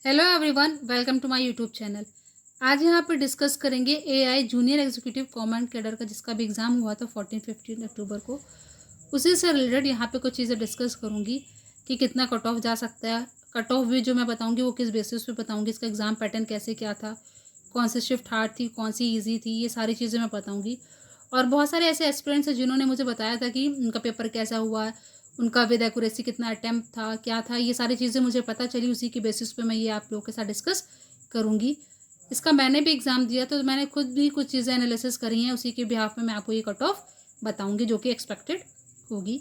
Hello everyone, welcome to my YouTube channel. आज यहाँ पर डिस्कस करेंगे AI junior executive command cadre का, जिसका भी एग्ज़ाम हुआ था 14-15 अक्टूबर को। उसी से रिलेटेड यहाँ पे कुछ चीज़ें डिस्कस करूँगी कि कितना कट ऑफ जा सकता है। कट ऑफ भी जो मैं बताऊँगी वो किस बेसिस पे बताऊँगी, इसका एग्ज़ाम पैटर्न कैसे क्या था, कौन सी शिफ्ट हार्ड थी, कौन सी ईजी थी, ये सारी चीज़ें मैं बताऊँगी। और बहुत सारे ऐसे एस्पिरेंट्स हैं जिन्होंने मुझे बताया था कि उनका पेपर कैसा हुआ है, उनका विद एक्यूरेसी कितना अटेम्प्ट था, क्या था, ये सारी चीज़ें मुझे पता चली। उसी की बेसिस पे मैं ये आप लोगों के साथ डिस्कस करूँगी। इसका मैंने भी एग्ज़ाम दिया, तो मैंने खुद भी कुछ चीज़ें एनालिसिस करी हैं, उसी के बिहाफ में मैं आपको ये कट ऑफ बताऊँगी जो कि एक्सपेक्टेड होगी।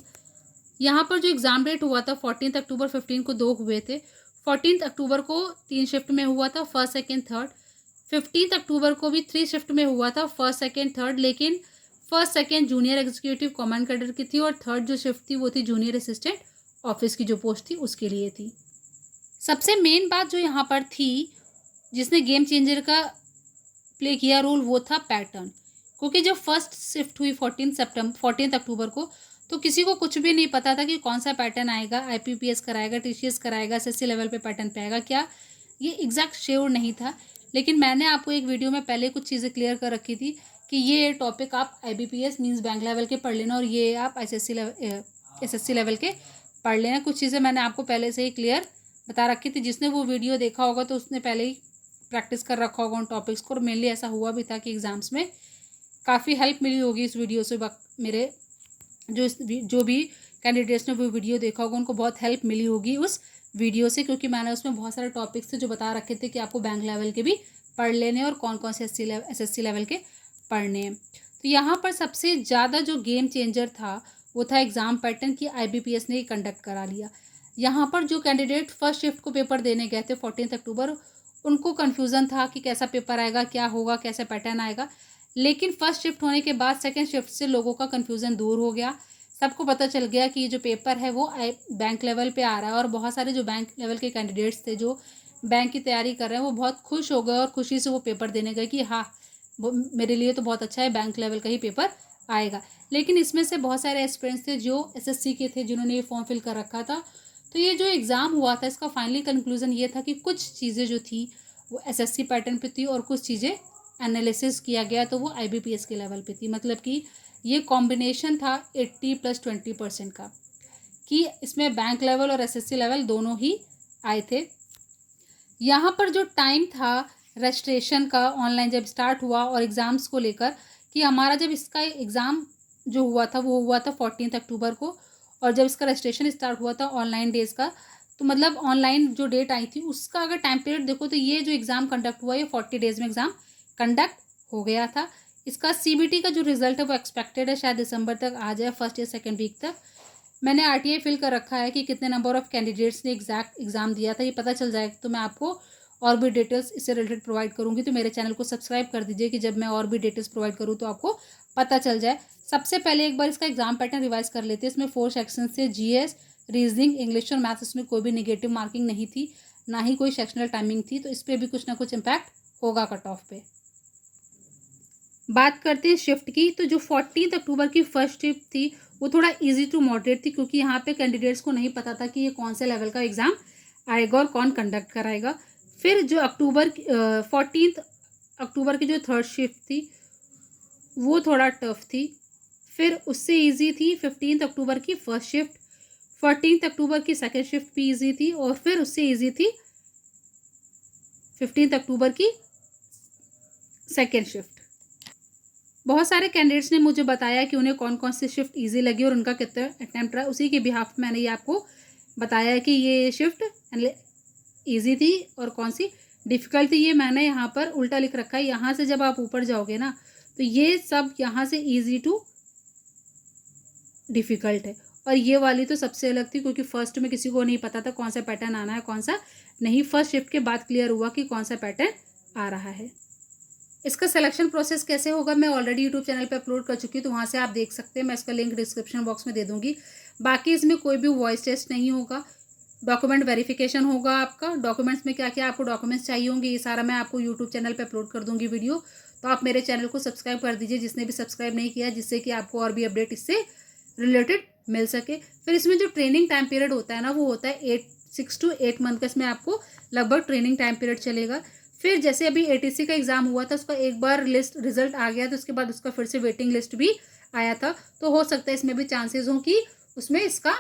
यहाँ पर जो एग्ज़ाम डेट हुआ था 14 अक्टूबर 15 को 2 हुए थे। 14 अक्टूबर को 3 शिफ्ट में हुआ था, फर्स्ट सेकेंड थर्ड। 15 अक्टूबर को भी 3 शिफ्ट में हुआ था, फर्स्ट सेकेंड थर्ड। लेकिन first second junior executive command cadre की थी, और थर्ड जो शिफ्ट थी वो थी जूनियर असिस्टेंट ऑफिस की जो पोस्ट थी उसके लिए थी। सबसे मेन बात जो यहाँ पर थी, जिसने गेम चेंजर का प्ले किया रोल, वो था पैटर्न। क्योंकि जब फर्स्ट शिफ्ट हुई 14 अक्टूबर को, तो किसी को कुछ भी नहीं पता था कि कौन सा पैटर्न आएगा, आईपीपीएस कराएगा, टीसीएस कराएगा, एसएससी लेवल पे पैटर्न पे आएगा क्या, ये एग्जैक्ट श्योर नहीं था। लेकिन मैंने आपको एक वीडियो में पहले कुछ चीज़ें क्लियर कर रखी थी कि ये टॉपिक आप आईबीपीएस मीन्स बैंक लेवल के पढ़ लेना, और ये आप एसएससी लेवल के पढ़ लेना। कुछ चीज़ें मैंने आपको पहले से ही क्लियर बता रखी थी। जिसने वो वीडियो देखा होगा तो उसने पहले ही प्रैक्टिस कर रखा होगा उन टॉपिक्स को, और मेनली ऐसा हुआ भी था कि एग्ज़ाम्स में काफ़ी हेल्प मिली होगी इस वीडियो से। मेरे जो भी कैंडिडेट्स ने वो वीडियो देखा होगा उनको बहुत हेल्प मिली होगी उस वीडियो से, क्योंकि मैंने उसमें बहुत सारे टॉपिक्स थे जो बता रखे थे कि आपको बैंक लेवल के भी पढ़ लेने और कौन कौन से एसएससी लेवल के पढ़ने हैं। तो यहाँ पर सबसे ज़्यादा जो गेम चेंजर था वो था एग्ज़ाम पैटर्न की आईबीपीएस ने कंडक्ट करा लिया। यहाँ पर जो कैंडिडेट फर्स्ट शिफ्ट को पेपर देने गए थे 14 अक्टूबर, उनको कन्फ्यूज़न था कि कैसा पेपर आएगा, क्या होगा, कैसा पैटर्न आएगा। लेकिन फर्स्ट शिफ्ट होने के बाद सेकंड शिफ्ट से लोगों का कन्फ्यूज़न दूर हो गया। सबको पता चल गया कि ये जो पेपर है वो बैंक लेवल पे आ रहा है, और बहुत सारे जो बैंक लेवल के कैंडिडेट्स थे जो बैंक की तैयारी कर रहे हैं वो बहुत खुश हो गए, और खुशी से वो पेपर देने गए कि हाँ, वो मेरे लिए तो बहुत अच्छा है, बैंक लेवल का ही पेपर आएगा। लेकिन इसमें से बहुत सारे एस्पिरेंट्स थे जो एसएससी के थे, जिन्होंने ये फॉर्म फिल कर रखा था। तो ये जो एग्ज़ाम हुआ था इसका फाइनली कंक्लूजन ये था कि कुछ चीज़ें जो थी वो एसएससी पैटर्न पे थी, और कुछ चीज़ें एनालिसिस किया गया तो वो आईबीपीएस के लेवल पे थी। मतलब कि ये कॉम्बिनेशन था 80 + 20% का, कि इसमें बैंक लेवल और एसएससी लेवल दोनों ही आए थे। यहाँ पर जो टाइम था रजिस्ट्रेशन का ऑनलाइन जब स्टार्ट हुआ और एग्ज़ाम्स को लेकर, कि हमारा जब इसका एग्ज़ाम जो हुआ था वो हुआ था 14 अक्टूबर को, और जब इसका रजिस्ट्रेशन स्टार्ट हुआ था ऑनलाइन डेज़ का, तो मतलब ऑनलाइन जो डेट आई थी उसका अगर टाइम पीरियड देखो तो ये जो एग्ज़ाम कंडक्ट हुआ ये 40 डेज़ में एग्ज़ाम कंडक्ट हो गया था। इसका सीबीटी का जो रिजल्ट है वो एक्सपेक्टेड है शायद दिसंबर तक आ जाए, फर्स्ट या सेकेंड वीक तक। मैंने आरटीआई फिल कर रखा है कि कितने नंबर ऑफ़ कैंडिडेट्स ने एग्जैक्ट एग्ज़ाम दिया था, ये पता चल जाएगा तो मैं आपको और भी डिटेल्स इससे रिलेटेड प्रोवाइड करूँगी। तो मेरे चैनल को सब्सक्राइब कर दीजिए कि जब मैं और भी डिटेल्स प्रोवाइड करूँ तो आपको पता चल जाए। सबसे पहले एक बार इसका एग्ज़ाम पैटर्न रिवाइज कर लेते हैं। इसमें 4 सेक्शन थे, जीएस, रीजनिंग, इंग्लिश और मैथ्स। इसमें कोई भी निगेटिव मार्किंग नहीं थी, ना ही कोई सेक्शनल टाइमिंग थी, तो इस पर भी कुछ ना कुछ इम्पैक्ट होगा कट ऑफ पे। बात करते हैं शिफ्ट की, तो जो 14 अक्टूबर की फर्स्ट शिफ्ट थी वो थोड़ा इजी टू मॉडरेट थी, क्योंकि यहाँ पे कैंडिडेट्स को नहीं पता था कि ये कौन से लेवल का एग्ज़ाम आएगा और कौन कंडक्ट कराएगा। फिर जो 14 अक्टूबर की जो थर्ड शिफ्ट थी वो थोड़ा टफ थी। फिर उससे इजी थी 15 अक्टूबर की फर्स्ट शिफ्ट। 14 अक्टूबर की सेकेंड शिफ्ट भी इजी थी, और फिर उससे इजी थी 15 अक्टूबर की सेकेंड शिफ्ट। बहुत सारे कैंडिडेट्स ने मुझे बताया कि उन्हें कौन कौन सी शिफ्ट इजी लगी और उनका कितना अटैम्प्ट रहा। उसी के बिहाफ मैंने ये आपको बताया कि ये शिफ्ट इजी थी और कौन सी डिफ़िकल्ट थी। ये मैंने यहाँ पर उल्टा लिख रखा है। यहाँ से जब आप ऊपर जाओगे ना तो ये सब यहाँ से इजी टू डिफ़िकल्ट है, और ये वाली तो सबसे अलग थी, क्योंकि फर्स्ट में किसी को नहीं पता था कौन सा पैटर्न आना है कौन सा नहीं। फर्स्ट शिफ्ट के बाद क्लियर हुआ कि कौन सा पैटर्न आ रहा है। इसका सिलेक्शन प्रोसेस कैसे होगा मैं ऑलरेडी यूट्यूब चैनल पे अपलोड कर चुकी हूँ, तो वहाँ से आप देख सकते हैं। मैं इसका लिंक डिस्क्रिप्शन बॉक्स में दे दूँगी। बाकी इसमें कोई भी वॉइस टेस्ट नहीं होगा, डॉक्यूमेंट वेरिफिकेशन होगा आपका। डॉक्यूमेंट्स में क्या क्या आपको डॉक्यूमेंट्स चाहिए होंगे ये सारा मैं आपको यूट्यूब चैनल पर अपलोड कर दूँगी वीडियो। तो आप मेरे चैनल को सब्सक्राइब कर दीजिए जिसने भी सब्सक्राइब नहीं किया, जिससे कि आपको और भी अपडेट इससे रिलेटेड मिल सके। फिर इसमें जो ट्रेनिंग टाइम पीरियड होता है ना वो होता है 6 to 8 मंथ का इसमें आपको लगभग ट्रेनिंग टाइम पीरियड चलेगा। फिर जैसे अभी एटीसी का एग्ज़ाम हुआ था, उसका एक बार लिस्ट रिजल्ट आ गया, तो उसके बाद उसका फिर से वेटिंग लिस्ट भी आया था। तो हो सकता है इसमें भी चांसेस हों कि उसमें इसका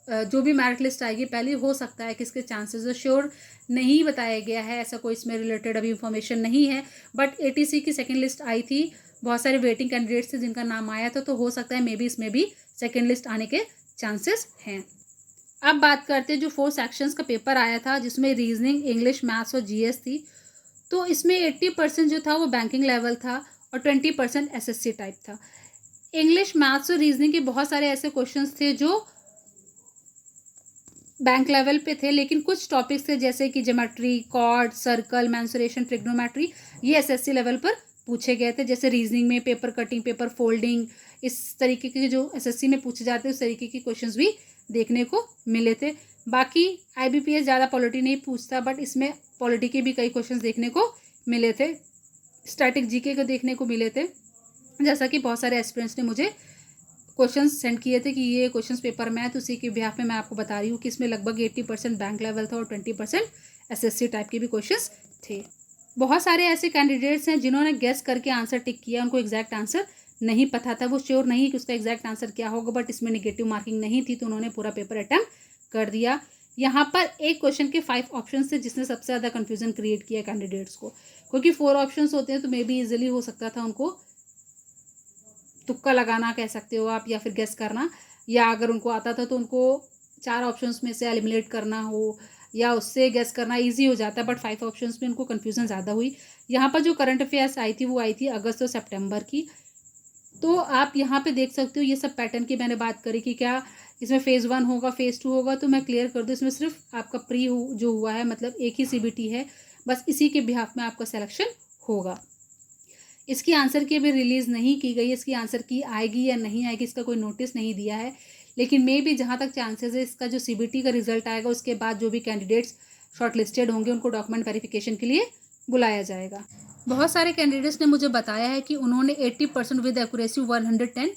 जो भी मेरिट लिस्ट आएगी पहले, हो सकता है कि इसके चांसेस श्योर नहीं बताया गया है, ऐसा कोई इसमें रिलेटेड अभी इंफॉर्मेशन नहीं है। बट एटीसी की सेकेंड लिस्ट आई थी, बहुत सारे वेटिंग कैंडिडेट्स थे जिनका नाम आया था, तो हो सकता है मे बी इसमें भी सेकेंड लिस्ट आने के चांसेस हैं। अब बात करते हैं जो 4 सेक्शंस का पेपर आया था, जिसमें रीजनिंग, इंग्लिश, मैथ्स और जीएस थी। तो इसमें 80% जो था वो बैंकिंग लेवल था और 20% एसएससी टाइप था। इंग्लिश, मैथ्स और रीजनिंग के बहुत सारे ऐसे क्वेश्चंस थे जो बैंक लेवल पे थे, लेकिन कुछ टॉपिक्स थे जैसे कि geometry, chord, circle, mensuration, trigonometry, ये एसएससी लेवल पर पूछे गए थे। जैसे रीजनिंग में पेपर कटिंग, पेपर फोल्डिंग, इस तरीके के जो एसएससी में पूछे जाते हैं उस तरीके के क्वेश्चंस भी देखने को मिले थे। बाकी आईबीपीएस ज़्यादा पॉलिटी नहीं पूछता, बट इसमें पॉलिटी के भी कई क्वेश्चंस देखने को मिले थे। स्टैटिक जीके को देखने को मिले थे, जैसा कि बहुत सारे एस्पिरेंट्स ने मुझे क्वेश्चंस सेंड किए थे कि ये क्वेश्चंस पेपर में है, तो उसी के बिहाफ में मैं आपको बता रही हूँ कि इसमें लगभग 80% बैंक लेवल था और 20% एसएससी टाइप के भी क्वेश्चंस थे। बहुत सारे ऐसे कैंडिडेट्स हैं जिन्होंने गेस करके आंसर टिक किया, उनको एग्जैक्ट आंसर नहीं पता था, वो श्योर नहीं कि उसका एग्जैक्ट आंसर क्या होगा, बट इसमें नेगेटिव मार्किंग नहीं थी, तो उन्होंने पूरा पेपर अटेम्प्ट कर दिया। यहाँ पर एक क्वेश्चन के 5 ऑप्शन थे जिसने सबसे ज़्यादा कन्फ्यूजन क्रिएट किया कैंडिडेट्स को, क्योंकि 4 ऑप्शन होते हैं तो मे बी ईजिली हो सकता था उनको तुक्का लगाना कह सकते हो आप, या फिर गेस करना, या अगर उनको आता था तो उनको 4 ऑप्शंस में से एलिमिनेट करना हो या उससे गेस करना इजी हो जाता है, बट 5 ऑप्शंस में उनको कन्फ्यूजन ज़्यादा हुई। यहाँ पर जो करंट अफेयर्स आई थी वो आई थी अगस्त और सितंबर की। तो आप यहाँ पे देख सकते हो ये सब पैटर्न की मैंने बात करी कि क्या इसमें फेज़ 1 होगा, फेज़ 2 होगा, तो मैं क्लियर कर दूँ, इसमें सिर्फ आपका जो हुआ है, मतलब एक ही सीबीटी है, बस इसी के बिहाफ में आपका सिलेक्शन होगा। इसकी आंसर की अभी रिलीज़ नहीं की गई, इसकी आंसर की आएगी या नहीं आएगी इसका कोई नोटिस नहीं दिया है, लेकिन मे भी जहाँ तक चांसेस है इसका जो सीबीटी का रिजल्ट आएगा उसके बाद जो भी कैंडिडेट्स शॉर्टलिस्टेड होंगे उनको डॉक्यूमेंट वेरिफिकेशन के लिए बुलाया जाएगा। बहुत सारे कैंडिडेट्स ने मुझे बताया है कि उन्होंने 80% विद एक्यूरेसी 110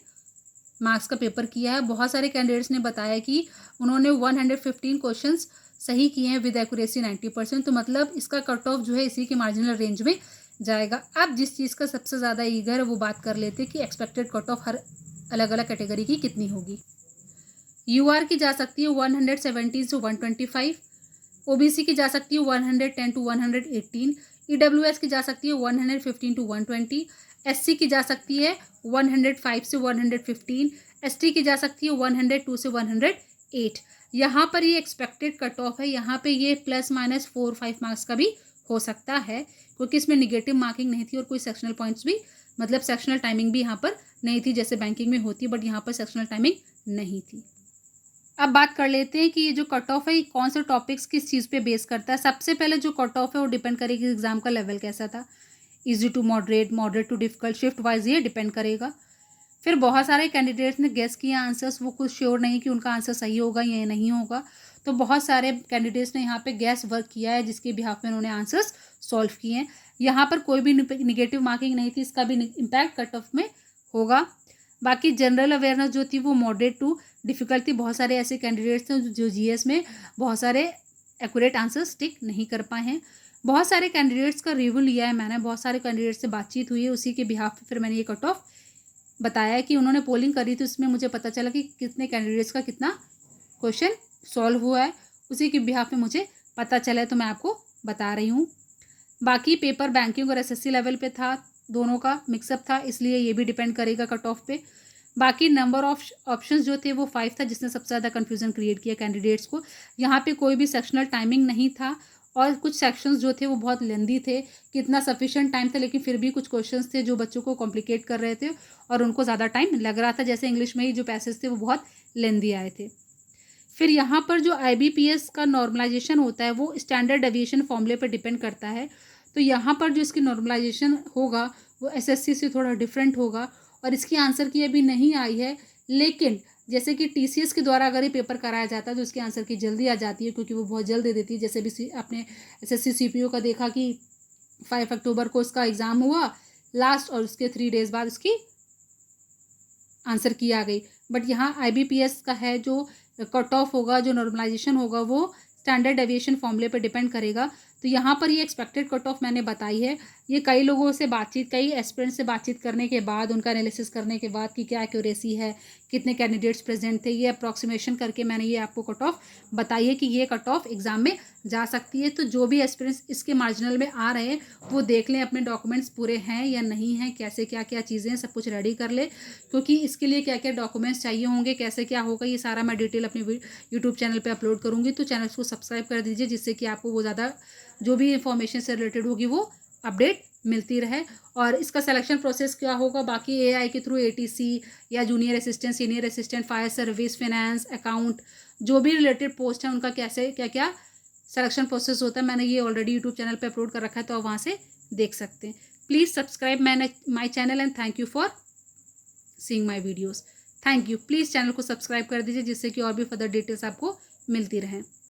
मार्क्स का पेपर किया है। बहुत सारे कैंडिडेट्स ने बताया कि उन्होंने 115 क्वेश्चंस सही किए हैं विद एक्यूरेसी 90%, तो मतलब इसका कट ऑफ जो है इसी के मार्जिनल रेंज में जाएगा। अब जिस चीज़ का सबसे ज़्यादा ईगर है वो बात कर लेते हैं कि एक्सपेक्टेड कट ऑफ हर अलग अलग कैटेगरी की कितनी होगी। यूआर की जा सकती है 117 से 125, ओबीसी की जा सकती है 110 टू 118, ईडब्ल्यूएस की जा सकती है 115 टू 120, एससी की जा सकती है 105 से 115, एसटी की जा सकती है 102 से 108। यहाँ पर ये एक्सपेक्टेड कट ऑफ है, यहाँ पे ये ±4-5 मार्क्स का भी हो सकता है, क्योंकि इसमें निगेटिव मार्किंग नहीं थी और कोई सेक्शनल पॉइंट्स भी, मतलब सेक्शनल टाइमिंग भी यहाँ पर नहीं थी, जैसे बैंकिंग में होती है, बट यहाँ पर सेक्शनल टाइमिंग नहीं थी। अब बात कर लेते हैं कि ये जो कट ऑफ है ये कौन से टॉपिक्स किस चीज़ पे बेस करता है। सबसे पहले जो कट ऑफ है वो डिपेंड करेगी एग्जाम का लेवल कैसा था, easy to moderate, moderate to difficult, shift wise ये डिपेंड करेगा। फिर बहुत सारे कैंडिडेट्स ने गेस किया आंसर्स, वो कुछ श्योर नहीं कि उनका आंसर सही होगा या नहीं होगा, तो बहुत सारे कैंडिडेट्स ने यहाँ पे गैस वर्क किया है जिसके बिहाफ में उन्होंने आंसर्स सॉल्व किए हैं। यहाँ पर कोई भी निगेटिव मार्किंग नहीं थी, इसका भी इम्पैक्ट कट ऑफ में होगा। बाकी जनरल अवेयरनेस जो थी वो मॉडरेट टू डिफिकल्ट थी। बहुत सारे ऐसे कैंडिडेट्स थे जो जीएस में बहुत सारे एक्यूरेट आंसर्स टिक नहीं कर पाए हैं। बहुत सारे कैंडिडेट्स का रिव्यू लिया है मैंने, बहुत सारे कैंडिडेट्स से बातचीत हुई है, उसी के बिहाफ पे फिर मैंने ये कट ऑफ बताया कि उन्होंने पोलिंग करी थी, उसमें मुझे पता चला कि कितने कैंडिडेट्स का कितना क्वेश्चन सॉल्व हुआ है, उसी के बिहाफ में मुझे पता चला है, तो मैं आपको बता रही हूँ। बाकी पेपर बैंकिंग और एसएससी लेवल पे था, दोनों का मिक्सअप था, इसलिए ये भी डिपेंड करेगा कट ऑफ पे। बाकी नंबर ऑफ ऑप्शंस जो थे वो 5 था, जिसने सबसे ज़्यादा कन्फ्यूजन क्रिएट किया कैंडिडेट्स को। यहाँ पे कोई भी सेक्शनल टाइमिंग नहीं था और कुछ सेक्शंस जो थे वो बहुत लेंदी थे, कितना सफिशिएंट टाइम था, लेकिन फिर भी कुछ क्वेश्चंस थे जो बच्चों को कॉम्प्लिकेट कर रहे थे और उनको ज़्यादा टाइम लग रहा था। जैसे इंग्लिश में ही जो पैसेज थे वो बहुत लेंदी आए थे। फिर यहाँ पर जो आईबीपीएस का नॉर्मलाइजेशन होता है वो स्टैंडर्ड डेविएशन फॉर्मूले पर डिपेंड करता है, तो यहाँ पर जो इसकी नॉर्मलाइजेशन होगा वो एसएससी से थोड़ा डिफरेंट होगा और इसकी आंसर की अभी नहीं आई है, लेकिन जैसे कि टीसीएस के द्वारा अगर ये पेपर कराया जाता है तो इसकी आंसर की जल्दी आ जाती है, क्योंकि वो बहुत जल्द दे देती है। जैसे भी आपने एसएससी सीपीओ का देखा कि 5 अक्टूबर को इसका एग्ज़ाम हुआ लास्ट और उसके 3 डेज़ बाद उसकी आंसर की आ गई। बट यहाँ आईबीपीएस का है जो कट ऑफ होगा, जो नॉर्मलाइजेशन होगा वो स्टैंडर्ड डेविएशन फॉर्मूले पर डिपेंड करेगा। तो यहाँ पर ये एक्सपेक्टेड कट ऑफ मैंने बताई है। ये कई लोगों से कई एस्पिरेंट्स से बातचीत करने के बाद, उनका एनालिसिस करने के बाद कि क्या एक्यूरेसी है, कितने कैंडिडेट्स प्रेजेंट थे, ये अप्रॉक्सीमेशन करके मैंने ये आपको कट ऑफ बताई है कि ये कट ऑफ एग्जाम में जा सकती है। तो जो भी एस्पिरेंट्स इसके मार्जिनल में आ रहे हैं वो देख लें अपने डॉक्यूमेंट्स पूरे हैं या नहीं हैं, कैसे क्या क्या चीज़ें हैं, सब कुछ रेडी कर ले, क्योंकि इसके लिए क्या क्या डॉक्यूमेंट्स चाहिए होंगे, कैसे क्या होगा, ये सारा मैं डिटेल अपने यूट्यूब चैनल पे अपलोड करूँगी। तो चैनल को सब्सक्राइब कर दीजिए, जिससे कि आपको वो ज़्यादा जो भी इंफॉर्मेशन से रिलेटेड होगी वो अपडेट मिलती रहे। और इसका सिलेक्शन प्रोसेस क्या होगा, बाकी एआई के थ्रू एटीसी या junior assistant, senior assistant, fire service, finance, account, जो भी रिलेटेड पोस्ट है उनका कैसे क्या क्या सिलेक्शन प्रोसेस होता है, मैंने ये ऑलरेडी यूट्यूब चैनल पे अपलोड कर रखा है, तो आप वहाँ से देख सकते हैं। Please subscribe my channel and thank you for seeing my videos. Thank you. Please channel को सब्सक्राइब कर दीजिए, जिससे कि और भी फर्दर डिटेल्स आपको मिलती रहें।